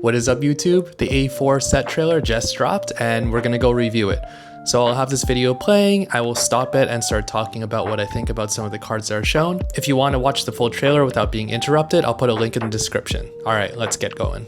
What is up YouTube? The A4 set trailer just dropped and we're gonna go review it. So I'll have this video playing, I will stop it and start talking about what I think about some of the cards that are shown. If you want to watch the full trailer without being interrupted, I'll put a link in the description. Alright, let's get going.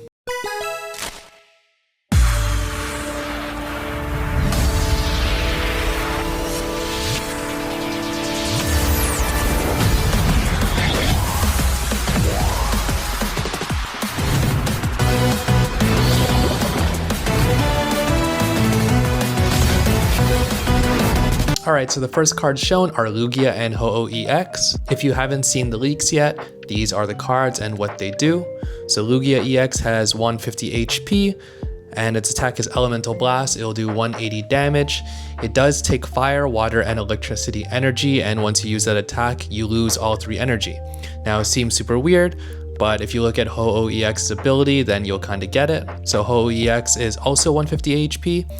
Alright, so the first cards shown are LUGIA and Ho-Oh EX. If you haven't seen the leaks yet, these are the cards and what they do. So LUGIA EX has 150 HP and its attack is Elemental Blast. It'll do 180 damage. It does take fire, water, and electricity energy, and once you use that attack, you lose all 3 energy. Now it seems super weird, but if you look at Ho-Oh EX's ability, then you'll kind of get it. So Ho-Oh EX is also 150 HP.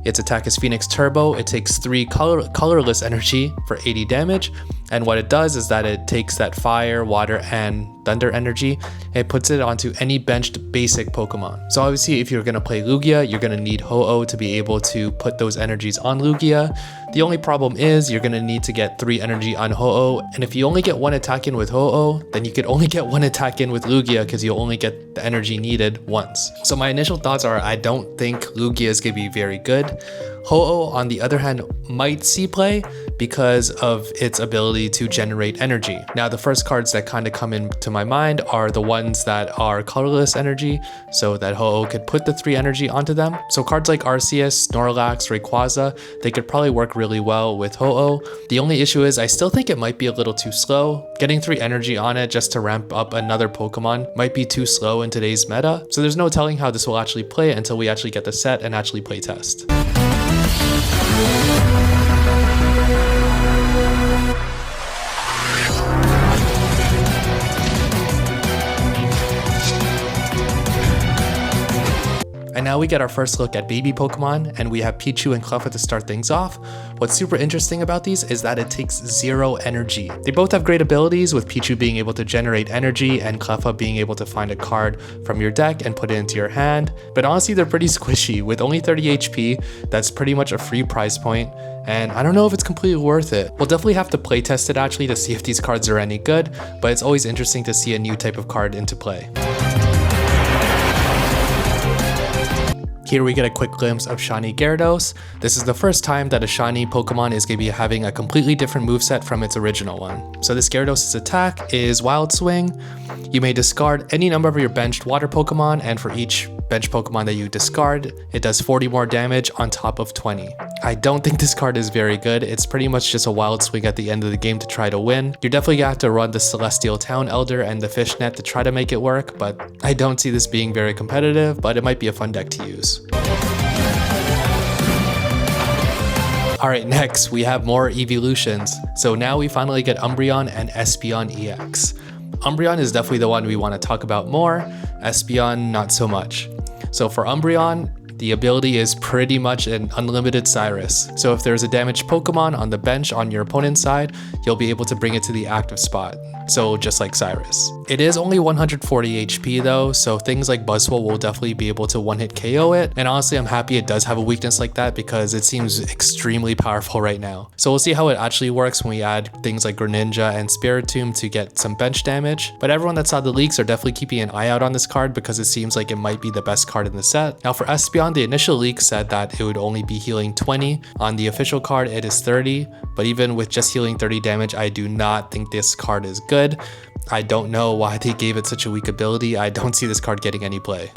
Its attack is Phoenix Turbo. It takes 3 colorless energy for 80 damage. And what it does is that it takes that fire, water, and thunder energy, and it puts it onto any benched basic Pokemon. So obviously if you're going to play Lugia, you're going to need Ho-Oh to be able to put those energies on Lugia. The only problem is you're going to need to get 3 energy on Ho-Oh, and if you only get 1 attack in with Ho-Oh, then you could only get 1 attack in with Lugia because you'll only get the energy needed once. So my initial thoughts are I don't think Lugia is going to be very good. Ho-Oh, on the other hand, might see play because of its ability to generate energy. Now, the first cards that kind of come into my mind are the ones that are colorless energy, so that Ho-Oh could put the 3 energy onto them. So cards like Arceus, Snorlax, Rayquaza, they could probably work really well with Ho-Oh. The only issue is I still think it might be a little too slow. Getting 3 energy on it just to ramp up another Pokemon might be too slow in today's meta. So there's no telling how this will actually play until we actually get the set and actually play test. And now we get our first look at baby Pokemon, and we have Pichu and Cleffa to start things off. What's super interesting about these is that it takes 0 energy. They both have great abilities, with Pichu being able to generate energy and Cleffa being able to find a card from your deck and put it into your hand. But honestly, they're pretty squishy. With only 30 HP, that's pretty much a free price point, and I don't know if it's completely worth it. We'll definitely have to play test it actually to see if these cards are any good, but it's always interesting to see a new type of card into play. Here we get a quick glimpse of Shiny Gyarados. This is the first time that a Shiny Pokemon is going to be having a completely different moveset from its original one. So this Gyarados' attack is Wild Swing. You may discard any number of your benched water Pokemon, and for each bench Pokemon that you discard, it does 40 more damage on top of 20. I don't think this card is very good. It's pretty much just a Wild Swing at the end of the game to try to win. You're definitely gonna have to run the Celestial Town Elder and the Fishnet to try to make it work, but I don't see this being very competitive, but it might be a fun deck to use. Alright, next we have more evolutions. So now we finally get Umbreon and Espeon EX. Umbreon is definitely the one we want to talk about more, Espeon not so much. So for Umbreon, the ability is pretty much an unlimited Cyrus. So if there's a damaged Pokemon on the bench on your opponent's side, you'll be able to bring it to the active spot. So just like Cyrus. It is only 140 HP though, so things like Buzzwole will definitely be able to one-hit KO it. And honestly, I'm happy it does have a weakness like that because it seems extremely powerful right now. So we'll see how it actually works when we add things like Greninja and Spiritomb to get some bench damage. But everyone that saw the leaks are definitely keeping an eye out on this card because it seems like it might be the best card in the set. Now for Espeon, the initial leak said that it would only be healing 20. On the official card, it is 30. But even with just healing 30 damage, I do not think this card is good. I don't know why they gave it such a weak ability. I don't see this card getting any play.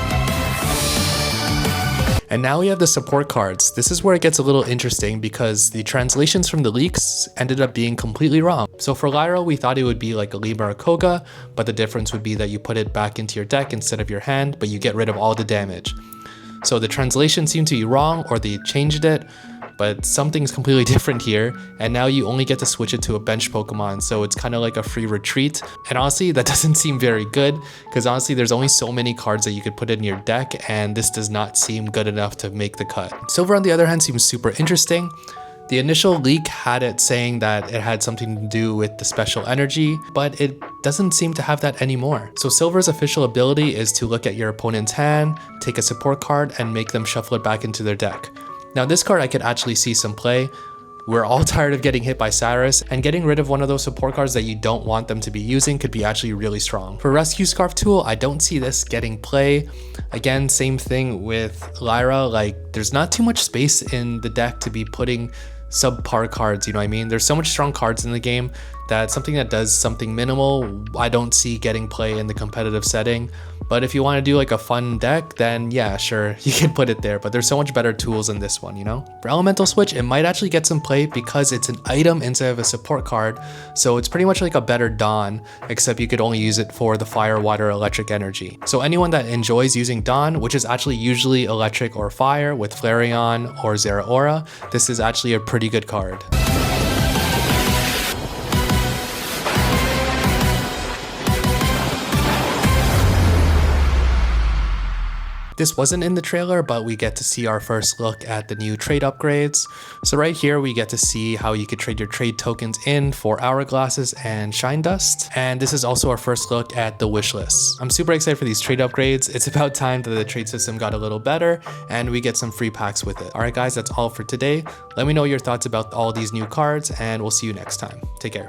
And now we have the support cards. This is where it gets a little interesting because the translations from the leaks ended up being completely wrong. So for Lyra, we thought it would be like a Lima or Koga, but the difference would be that you put it back into your deck instead of your hand, but you get rid of all the damage. So the translation seemed to be wrong, or they changed it, but something's completely different here, and now you only get to switch it to a bench Pokemon, so it's kind of like a free retreat. And honestly, that doesn't seem very good, because honestly, there's only so many cards that you could put in your deck, and this does not seem good enough to make the cut. Silver, on the other hand, seems super interesting. The initial leak had it saying that it had something to do with the special energy, but it doesn't seem to have that anymore. So Silver's official ability is to look at your opponent's hand, take a support card, and make them shuffle it back into their deck. Now this card I could actually see some play. We're all tired of getting hit by Cyrus, and getting rid of one of those support cards that you don't want them to be using could be actually really strong. For Rescue Scarf tool, I don't see this getting play. Again, same thing with Lyra, like there's not too much space in the deck to be putting subpar cards, you know what I mean? There's so much strong cards in the game that something that does something minimal, I don't see getting play in the competitive setting. But if you want to do like a fun deck, then yeah, sure, you can put it there, but there's so much better tools in this one, you know? For Elemental Switch, it might actually get some play because it's an item instead of a support card, so it's pretty much like a better Dawn, except you could only use it for the fire, water, electric energy. So anyone that enjoys using Dawn, which is actually usually electric or fire with Flareon or Zeraora, this is actually a pretty good card. This wasn't in the trailer, but we get to see our first look at the new trade upgrades. So right here, we get to see how you could trade your trade tokens in for Hourglasses and Shine Dust. And this is also our first look at the wish list. I'm super excited for these trade upgrades. It's about time that the trade system got a little better and we get some free packs with it. All right, guys, that's all for today. Let me know your thoughts about all these new cards and we'll see you next time. Take care.